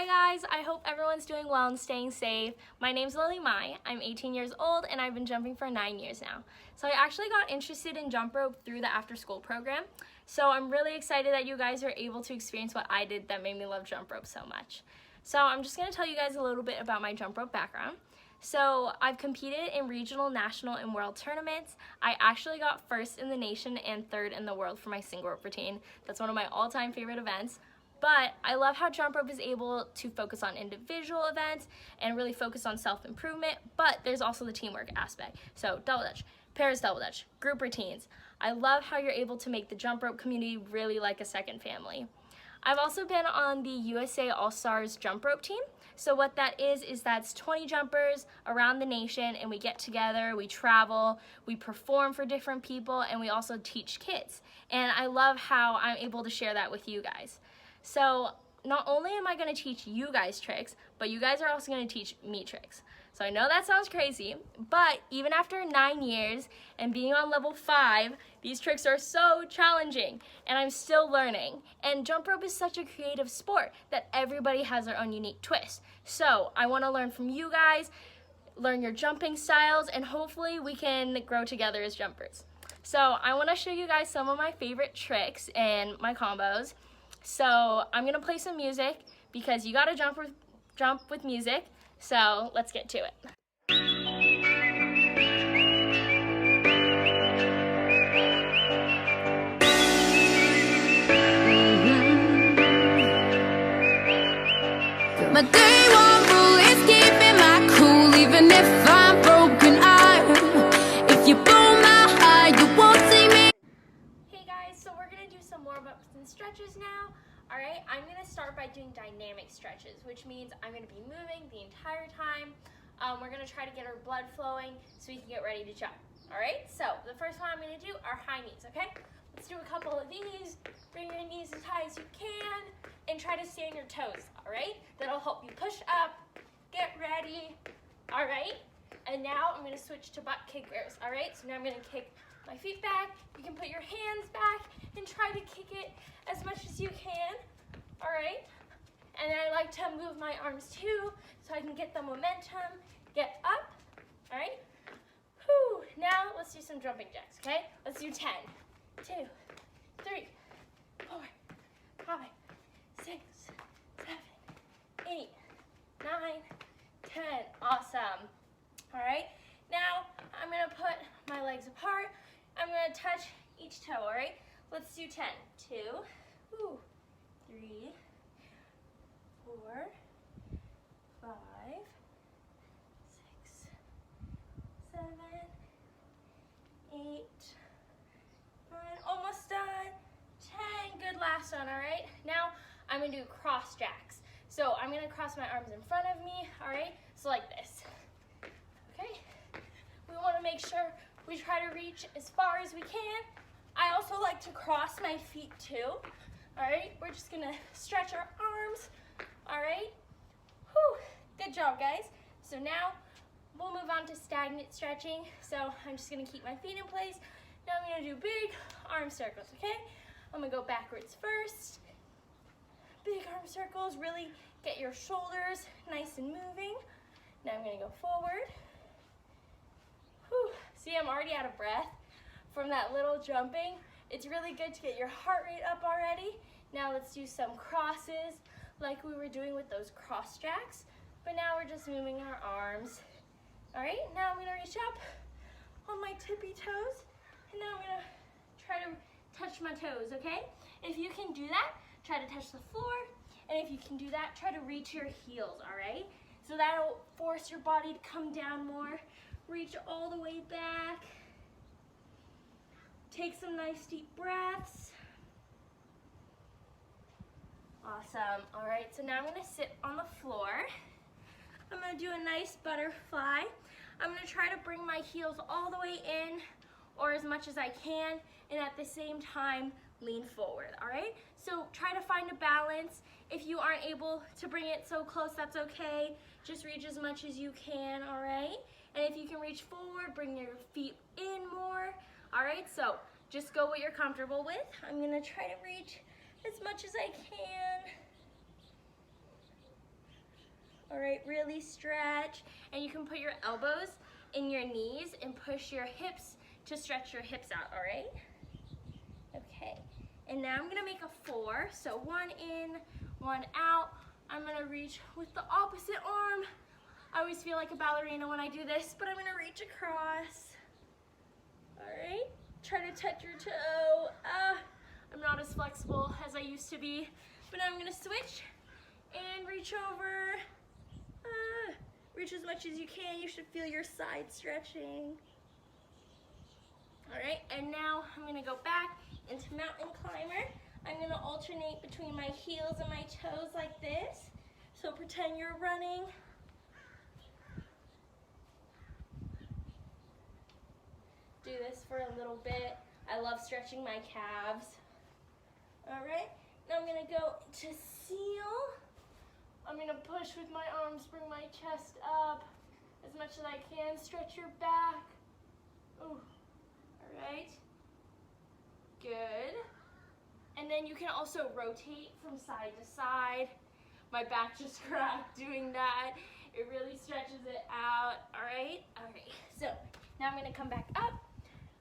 Hi guys, I hope everyone's doing well and staying safe. My name's Lily Mai. I'm 18 years old and I've been jumping for 9 years now. So I actually got interested in jump rope through the after school program. So I'm really excited that you guys are able to experience what I did that made me love jump rope so much. So I'm just going to tell you guys a little bit about my jump rope background. So I've competed in regional, national, and world tournaments. I actually got first in the nation and third in the world for my single rope routine. That's one of my all-time favorite events. But I love how jump rope is able to focus on individual events and really focus on self-improvement, but there's also the teamwork aspect. So double dutch, pairs double dutch, group routines. I love how you're able to make the jump rope community really like a second family. I've also been on the USA All-Stars jump rope team. So what that is that's 20 jumpers around the nation, and we get together, we travel, we perform for different people, and we also teach kids. And I love how I'm able to share that with you guys. So not only am I going to teach you guys tricks, but you guys are also going to teach me tricks. So I know that sounds crazy, but even after 9 years and being on level 5, these tricks are so challenging and I'm still learning. And jump rope is such a creative sport that everybody has their own unique twist. So I want to learn from you guys, learn your jumping styles, and hopefully we can grow together as jumpers. So I want to show you guys some of my favorite tricks and my combos. So I'm gonna play some music because you gotta jump with music. So let's get to it. My day one rule is keeping my cool, even if I'm broken. If you blow my high, you won't see me. Hey guys, so we're gonna do some warm-ups and stretches now. Alright, I'm going to start by doing dynamic stretches, which means I'm going to be moving the entire time. We're going to try to get our blood flowing so we can get ready to jump. Alright, so the first one I'm going to do are high knees, okay? Let's do a couple of these. Bring your knees as high as you can and try to stay on your toes, alright? That'll help you push up, get ready, alright? And now I'm going to switch to butt kick bears, alright? So now I'm going to kick my feet back. You can put your hands back and try to kick it as much as you can, all right? And then I like to move my arms too so I can get the momentum, get up, all right? Whew. Now let's do some jumping jacks, okay? Let's do 10, 2, 3, 4, 5, 6, 7, 8, 9, 10. Awesome. All right, now I'm gonna put my legs apart. I'm gonna touch each toe, all right? Let's do 10. 2, 3, 4, 5, 6, 7, 8, 9, almost done. 10, good, last one, all right? Now I'm gonna do cross jacks. So I'm gonna cross my arms in front of me, all right? So like this, okay? We wanna make sure we try to reach as far as we can. I also like to cross my feet too. All right, we're just gonna stretch our arms. All right, whew, good job guys. So now we'll move on to stagnant stretching. So I'm just gonna keep my feet in place. Now I'm gonna do big arm circles, okay? I'm gonna go backwards first. Big arm circles, really get your shoulders nice and moving. Now I'm gonna go forward. Whew. See, I'm already out of breath from that little jumping. It's really good to get your heart rate up already. Now let's do some crosses like we were doing with those cross jacks, but now we're just moving our arms. All right, now I'm gonna reach up on my tippy toes, and now I'm gonna try to touch my toes, okay? If you can do that, try to touch the floor, and if you can do that, try to reach your heels, all right? So that'll force your body to come down more. Reach all the way back. Take some nice deep breaths. Awesome. All right, so now I'm gonna sit on the floor. I'm gonna do a nice butterfly. I'm gonna try to bring my heels all the way in or as much as I can, and at the same time, lean forward, all right? So try to find a balance. If you aren't able to bring it so close, that's okay. Just reach as much as you can, all right? And if you can reach forward, bring your feet in more. All right, so just go what you're comfortable with. I'm gonna try to reach as much as I can. All right, really stretch. And you can put your elbows in your knees and push your hips to stretch your hips out, all right? Okay, and now I'm gonna make a 4. So 1 in, 1 out. I'm gonna reach with the opposite arm. I always feel like a ballerina when I do this, but I'm gonna reach across. All right, try to touch your toe. I'm not as flexible as I used to be, but now I'm gonna switch and reach over. Reach as much as you can. You should feel your side stretching. All right, and now I'm gonna go back into mountain climber. I'm gonna alternate between my heels and my toes like this. So pretend you're running. Do this for a little bit. I love stretching my calves. All right, now I'm gonna go to seal. I'm gonna push with my arms, bring my chest up as much as I can. Stretch your back. Ooh. All right, good. And then you can also rotate from side to side. My back just cracked doing that. It really stretches it out, all right? All right, so now I'm gonna come back up.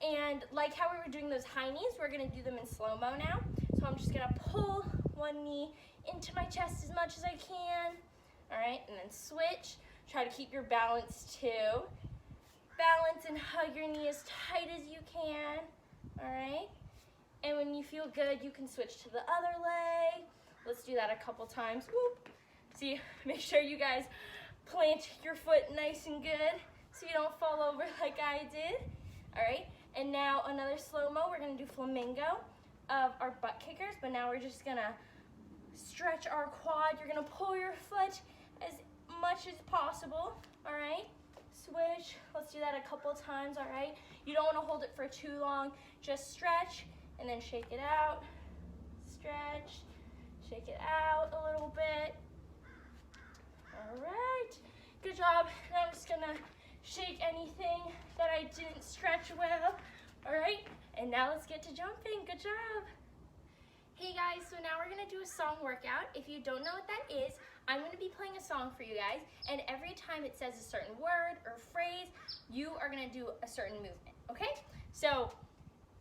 And like how we were doing those high knees, we're gonna do them in slow-mo now. So I'm just gonna pull one knee into my chest as much as I can. All right, and then switch. Try to keep your balance too. Balance and hug your knee as tight as you can, all right? And when you feel good, you can switch to the other leg. Let's do that a couple times. Whoop. See, make sure you guys plant your foot nice and good so you don't fall over like I did, all right? And now another slow-mo, we're gonna do flamingo of our butt kickers, but now we're just gonna stretch our quad. You're gonna pull your foot as much as possible, all right? Switch, let's do that a couple times, all right? You don't wanna hold it for too long. Just stretch and then shake it out. Stretch, shake it out a little bit. All right, good job. Now I'm just gonna shake anything that I didn't stretch well, all right? And now let's get to jumping, good job. Hey guys, so now we're gonna do a song workout. If you don't know what that is, I'm gonna be playing a song for you guys, and every time it says a certain word or phrase, you are gonna do a certain movement, okay? So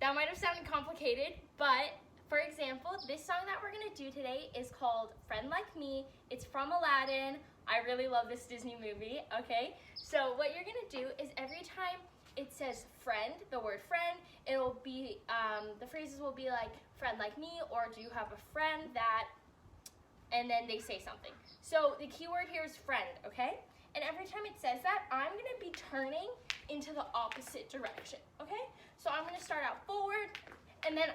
that might have sounded complicated, but for example, this song that we're gonna do today is called Friend Like Me. It's from Aladdin. I really love this Disney movie, okay? So what you're gonna do is every time it says friend, the word friend, it'll be, the phrases will be like, friend like me, or do you have a friend that, and then they say something. So the key word here is friend, okay? And every time it says that, I'm gonna be turning into the opposite direction, okay? So I'm gonna start out forward, and then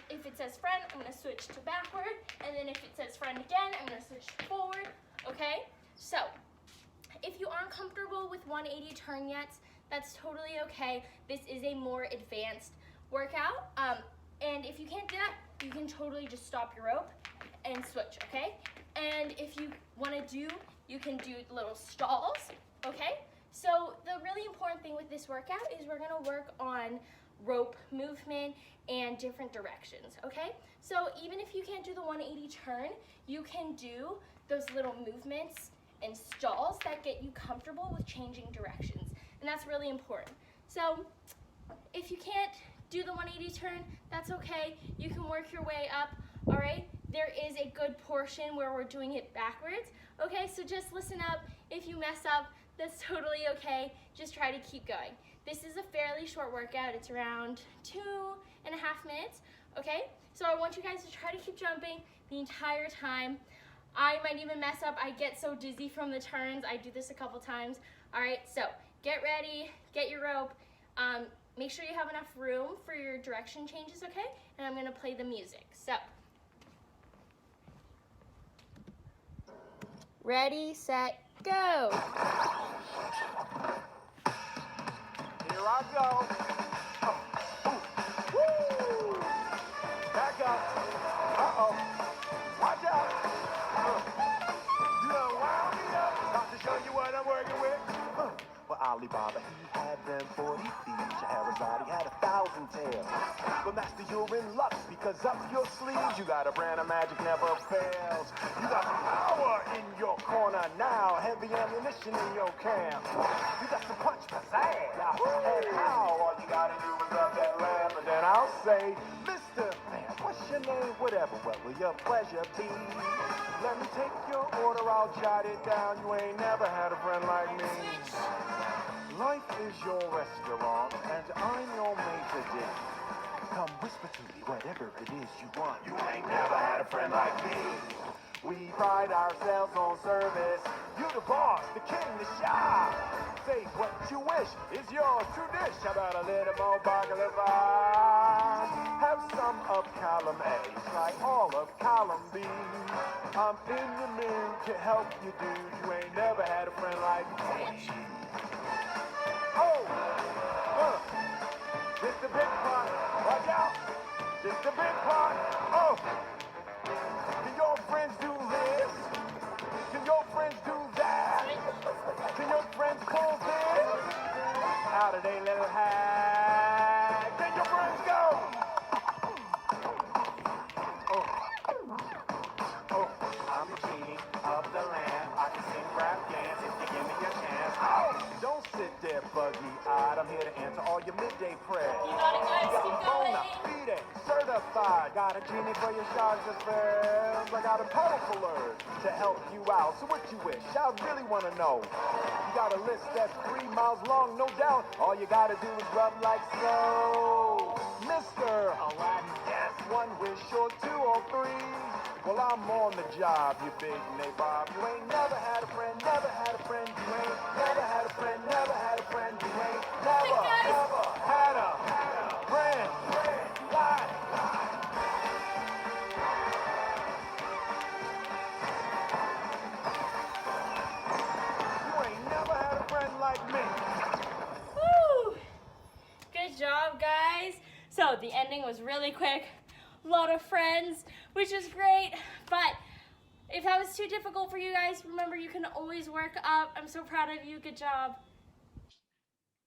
if it says friend, I'm gonna switch to backward, and then if it says friend again, I'm gonna switch to forward, okay? So if you aren't comfortable with 180 turn yet, that's totally okay. This is a more advanced workout. And if you can't do that, you can totally just stop your rope and switch, okay? And if you wanna do, you can do little stalls, okay? So the really important thing with this workout is we're gonna work on rope movement and different directions, okay? So even if you can't do the 180 turn, you can do those little movements and stalls that get you comfortable with changing directions. And that's really important. So if you can't do the 180 turn, that's okay. You can work your way up, all right? There is a good portion where we're doing it backwards, okay? So just listen up. If you mess up, that's totally okay. Just try to keep going. This is a fairly short workout. It's around 2.5 minutes, okay? So I want you guys to try to keep jumping the entire time. I might even mess up. I get so dizzy from the turns. I do this a couple times. All right, so get ready, get your rope. Make sure you have enough room for your direction changes, okay? And I'm gonna play the music, so. Ready, set, go. Here I go. Woo! Back up. Uh-oh. Watch out. You done wound me up. About to show you what I'm working with. Well, Alibaba, he had them 40 feet. Shahrazad, he had 1,000 tails. But master, you're in luck, because up your sleeves you got a brand of magic never fails. You got some power in your corner now, heavy ammunition in your camp. You got some punch pizzazz, and how all you gotta do is rub that lamp. And then I'll say, Mr. Man, what's your name? Whatever, what will your pleasure be? Let me take your order, I'll jot it down. You ain't never had a friend like me. Life is your restaurant, and I'm your maitre d'. Come whisper to me whatever it is you want. You ain't never had a friend like me. We pride ourselves on service. You the boss, the king, the shop. Say what you wish is yours to dish. How about a little more baklava? Have some of column A, try all of column B. I'm in the mood to help you, dude. You ain't never had a friend like me. Oh, just a big part. Watch out. Just a big part. Oh, can your friends do this? Can your friends do that? Can your friends pull this out of their little hat? Can your friends go? Oh, I'm the king of the land. I can sing rap dance if you give me a chance. Oh, don't sit there buggy-eyed. I'm here to answer all your midday prayers. You got it, guys. Keep going. Fide, certified. Got a genie for your charge affairs. I got a powerful alert to help you out. So what you wish? I really want to know. You got a list that's 3 miles long, no doubt. All you gotta do is rub like so. Mr. Aladdin, yes, 1 wish or 2 or 3. Well, I'm on the job, you big nabob. You ain't never had a friend, never had a friend. You ain't never had a friend, never had a friend. You ain't never had a friend. You ain't never had a friend like me. Woo! Good job, guys. So the ending was really quick. A lot of friends, which is great. But if that was too difficult for you guys, remember you can always work up. I'm so proud of you. Good job.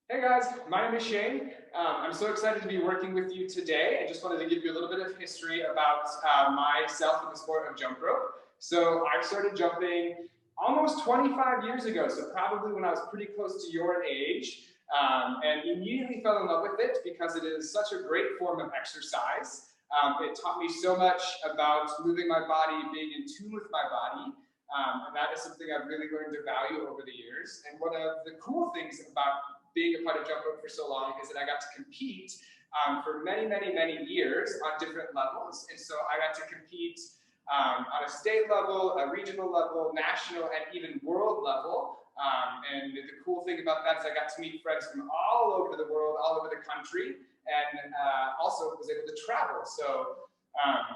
Hey guys, my name is Shane. I'm so excited to be working with you today. I just wanted to give you a little bit of history about myself in the sport of jump rope. So I started jumping almost 25 years ago, so probably when I was pretty close to your age, and immediately fell in love with it because it is such a great form of exercise. It taught me so much about moving my body, being in tune with my body, and that is something I've really learned to value over the years. And one of the cool things about being a part of jump rope for so long is that I got to compete for many, many, many years on different levels. And so I got to compete on a state level, a regional level, national, and even world level. And the cool thing about that is I got to meet friends from all over the world, all over the country, and also was able to travel. So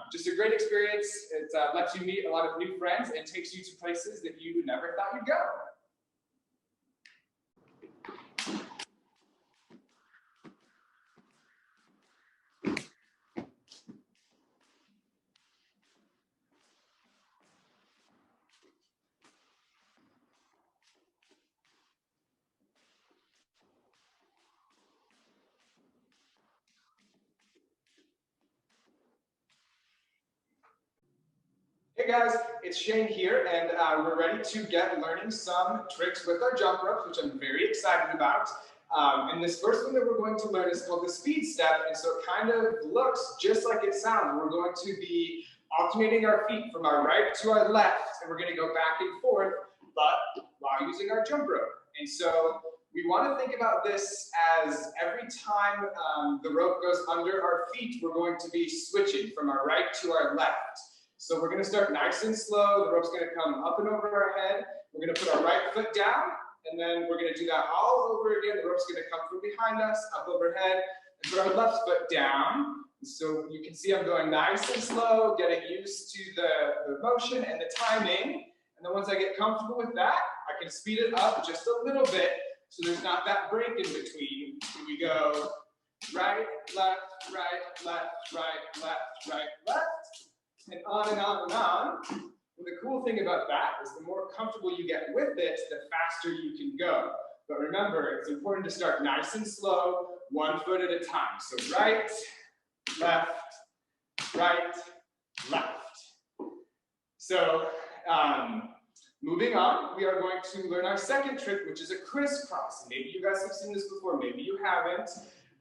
just a great experience. It lets you meet a lot of new friends and takes you to places that you never thought you'd go. Hey guys, it's Shane here, and we're ready to get learning some tricks with our jump ropes, which I'm very excited about. And this first one that we're going to learn is called the speed step, and so it kind of looks just like it sounds. We're going to be alternating our feet from our right to our left, and we're going to go back and forth, but while using our jump rope. And so we want to think about this as every time the rope goes under our feet, we're going to be switching from our right to our left. So we're going to start nice and slow. The rope's going to come up and over our head. We're going to put our right foot down, and then we're going to do that all over again. The rope's going to come from behind us, up overhead, and put our left foot down. So you can see I'm going nice and slow, getting used to the motion and the timing. And then once I get comfortable with that, I can speed it up just a little bit so there's not that break in between. Here we go. Right, left, right, left, right, left, right, left. And on and on and on. And the cool thing about that is the more comfortable you get with it, the faster you can go. But remember, it's important to start nice and slow, 1 foot at a time. So right, left, right, left. So moving on, we are going to learn our second trick, which is a crisscross. Maybe you guys have seen this before, maybe you haven't.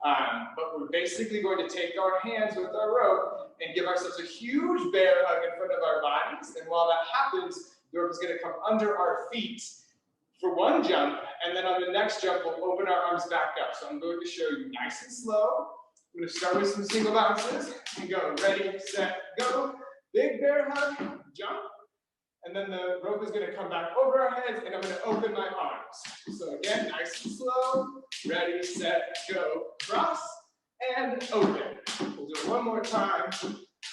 But we're basically going to take our hands with our rope and give ourselves a huge bear hug in front of our bodies. And while that happens, the rope is going to come under our feet for one jump, and then on the next jump, we'll open our arms back up. So I'm going to show you nice and slow. I'm going to start with some single bounces. And go, ready, set, go. Big bear hug, jump. And then the rope is going to come back over our heads, and I'm going to open my arms. So again, nice and slow. Ready, set, go. Cross and open. We'll do it one more time.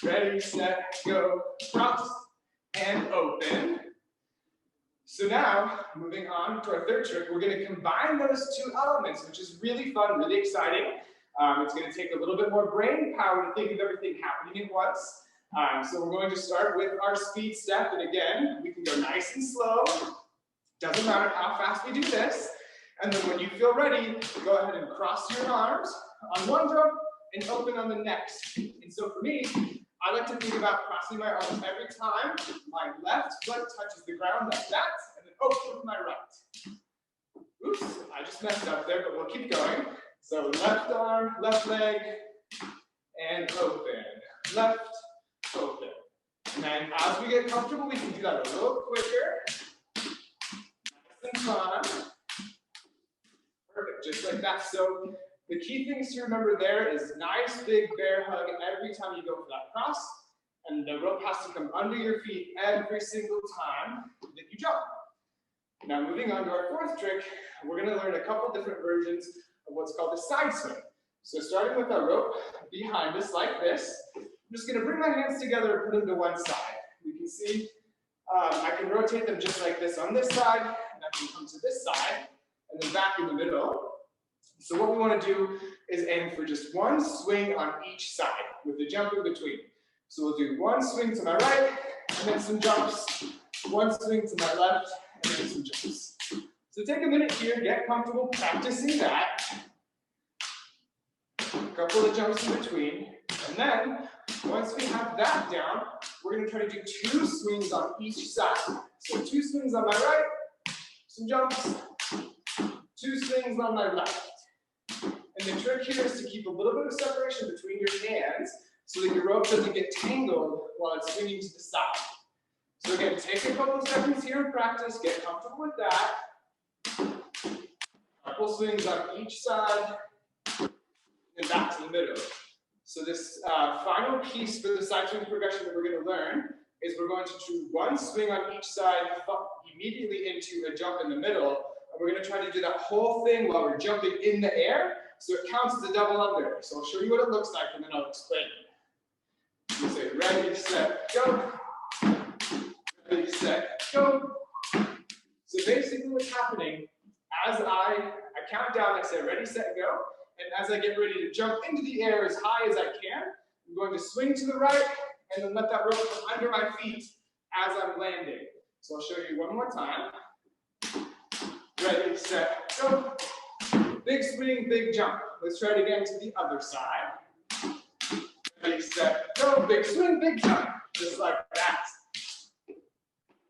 Ready, set, go. Cross and open. So now, moving on to our third trick, we're going to combine those two elements, which is really fun, really exciting. It's going to take a little bit more brain power to think of everything happening at once. So we're going to start with our speed step, and again, we can go nice and slow. Doesn't matter how fast we do this. And then when you feel ready, go ahead and cross your arms on one jump and open on the next. And so for me, I like to think about crossing my arms every time my left foot touches the ground like that, and then open with my right. Oops, I just messed up there, but we'll keep going. So left arm, left leg, and open. Left, open. And then as we get comfortable, we can do that a little quicker. Nice and fun. Perfect, just like that. So the key things to remember there is nice big bear hug every time you go for that cross, and the rope has to come under your feet every single time that you jump. Now moving on to our fourth trick, we're going to learn a couple different versions of what's called a side swing. So starting with our rope behind us like this, I'm just going to bring my hands together and put them to one side. You can see I can rotate them just like this on this side, and I can come to this side, and then back in the middle. So what we want to do is aim for just one swing on each side with the jump in between. So we'll do one swing to my right, and then some jumps. One swing to my left, and then some jumps. So take a minute here, get comfortable practicing that. A couple of jumps in between. And then, once we have that down, we're going to try to do two swings on each side. So two swings on my right, some jumps, two swings on my left. And the trick here is to keep a little bit of separation between your hands so that your rope doesn't get tangled while it's swinging to the side. So again, take a couple of seconds here and practice, get comfortable with that. Couple swings on each side, and back to the middle. So this final piece for the side swing progression that we're going to learn is we're going to do one swing on each side immediately into a jump in the middle. And we're going to try to do that whole thing while we're jumping in the air, so it counts as a double under. So I'll show you what it looks like, and then I'll explain it. You say, ready, set, go. Ready, set, go. So basically what's happening, as I count down, I say, ready, set, go. And as I get ready to jump into the air as high as I can, I'm going to swing to the right, and then let that rope come under my feet as I'm landing. So I'll show you one more time. Ready, set, go. Big swing, big jump. Let's try it again to the other side. Ready, set, go. Big swing, big jump. Just like that.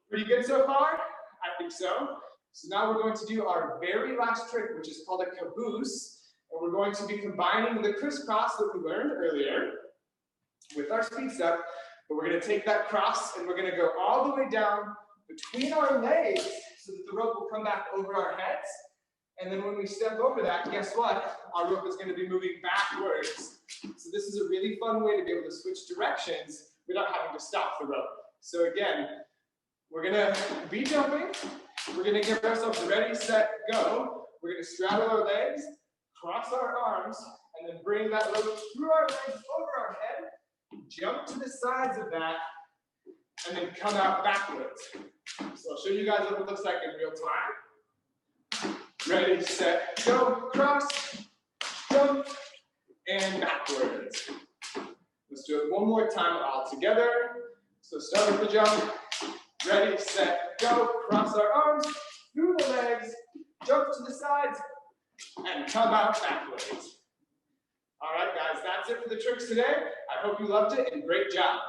Pretty good so far? I think so. So now we're going to do our very last trick, which is called a caboose. And we're going to be combining the crisscross that we learned earlier with our speed step. But we're going to take that cross and we're going to go all the way down between our legs so that the rope will come back over our heads. And then when we step over that, guess what? Our rope is going to be moving backwards. So this is a really fun way to be able to switch directions without having to stop the rope. So again, we're going to be jumping. We're going to give ourselves ready, set, go. We're going to straddle our legs, cross our arms, and then bring that rope through our legs, over our head, jump to the sides of that, and then come out backwards. So I'll show you guys what it looks like in real time. Ready, set, go, cross, jump, and backwards. Let's do it one more time all together. So start with the jump. Ready, set, go. Cross our arms, through the legs, jump to the sides, and come out backwards. All right, guys, that's that's it for the tricks today. I hope you loved it and great job.